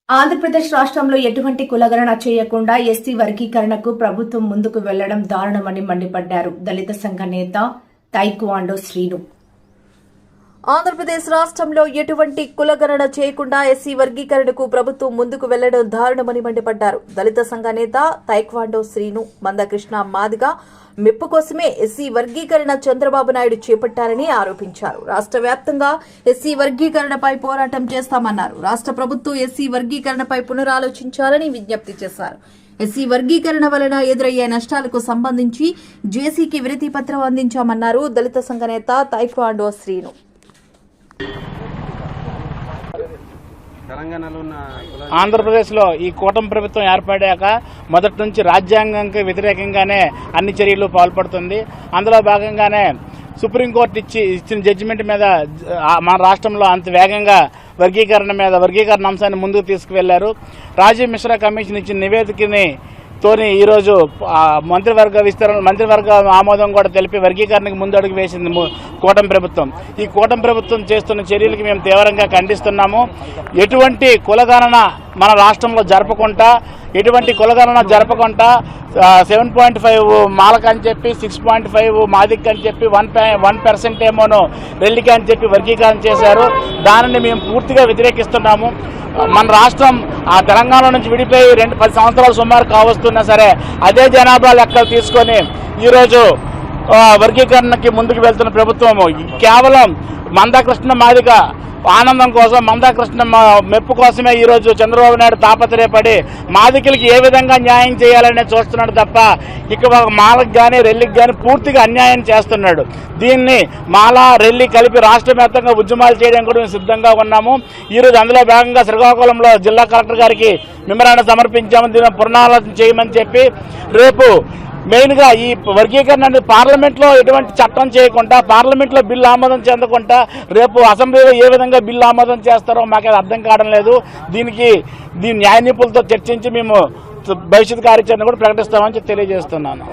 ఆంధ్రప్రదేశ్ రాష్ట్రంలో ఎటువంటి కులగణన చేయకుండా ఎస్సీ వర్గీకరణకు ప్రభుత్వం ముందుకు వెళ్లడం దారుణమని మండిపడ్డారు దళిత సంఘ నేత తైక్వాండో శ్రీను. ఆంధ్రప్రదేశ్ రాష్ట్రంలో ఎటువంటి కులగణన చేయకుండా ఎస్సీ వర్గీకరణకు ప్రభుత్వం ముందుకు వెళ్లడం దారుణమని మండిపడ్డారు దళిత సంఘ నేత తైక్వాండో శ్రీను. మందకృష్ణ మాదిగ మెప్పు కోసమే ఎస్సీ వర్గీకరణ చంద్రబాబు నాయుడు చేపట్టారని ఆరోపించారు. రాష్ట్ర వ్యాప్తంగా ఎస్సీ వర్గీకరణపై పోరాటం చేస్తామన్నారు. రాష్ట్ర ప్రభుత్వం ఎస్సీ వర్గీకరణపై పునరాలోచించాలని విజ్ఞప్తి చేశారు. ఎస్సీ వర్గీకరణ వలన ఎదురయ్యే నష్టాలకు సంబంధించి జేసీకి వినతి పత్రం అందించామన్నారు దళిత సంఘ నేత తైక్వాండో శ్రీను. ఆంధ్రప్రదేశ్లో ఈ కూటమి ప్రభుత్వం ఏర్పడాక మొదటి నుంచి రాజ్యాంగానికి వ్యతిరేకంగానే అన్ని చర్యలు పాల్పడుతుంది. అందులో భాగంగానే సుప్రీంకోర్టు ఇచ్చిన జడ్జిమెంట్ మీద మన రాష్ట్రంలో అంత వేగంగా వర్గీకరణ అంశాన్ని ముందుకు తీసుకువెళ్లారు. రాజీవ్ మిశ్రా కమిషన్ ఇచ్చిన నివేదికని తోని ఈరోజు మంత్రివర్గ ఆమోదం కూడా తెలిపి వర్గీకరణకు ముందడుగు వేసింది కూటమి ప్రభుత్వం. ఈ కూటమి ప్రభుత్వం చేస్తున్న చర్యలకి మేము తీవ్రంగా ఖండిస్తున్నాము. ఎటువంటి కులగణన మన రాష్ట్రంలో జరపకుండా 7.5 మాలక్ అని చెప్పి 6.5 మాదిక్ అని చెప్పి 1% ఏమోను రెల్లికి అని చెప్పి వర్గీకరణ చేశారు. దానిని మేము పూర్తిగా వ్యతిరేకిస్తున్నాము. మన రాష్ట్రం ఆ తెలంగాణ నుంచి విడిపోయి 10 సంవత్సరాలు సుమారు కావస్తున్నా సరే అదే జనాభా లెక్కలు తీసుకొని ఈరోజు వర్గీకరణకి ముందుకు వెళ్తున్న ప్రభుత్వము కేవలం మందకృష్ణ మాదిగ ఆనందం కోసం, మందకృష్ణ మెప్పు కోసమే ఈరోజు చంద్రబాబు నాయుడు తాపత్రయపడి మాదికలకి ఏ విధంగా న్యాయం చేయాలనే చూస్తున్నాడు తప్ప ఇక మాలకు కానీ రెల్లికి కానీ పూర్తిగా అన్యాయం చేస్తున్నాడు. దీన్ని మాల రెల్లి కలిపి రాష్ట్ర వ్యాప్తంగా ఉద్యమాలు చేయడానికి కూడా మేము సిద్ధంగా ఉన్నాము. ఈరోజు అందులో భాగంగా శ్రీకాకుళంలో జిల్లా కలెక్టర్ గారికి మెమరాండం సమర్పించాము. దీన్ని పునరాలోచన చేయమని చెప్పి రేపు మెయిన్గా ఈ వర్గీకరణ పార్లమెంట్లో ఎటువంటి చట్టం చేయకుండా, పార్లమెంట్లో బిల్లు ఆమోదం చెందకుండా రేపు అసెంబ్లీలో ఏ విధంగా బిల్లు ఆమోదం చేస్తారో మాకు అర్థం కావడం లేదు. దీని న్యాయ నిపుణులతో చర్చించి మేము భవిష్యత్ కార్యాచరణ కూడా ప్రకటిస్తామని తెలియజేస్తున్నాను.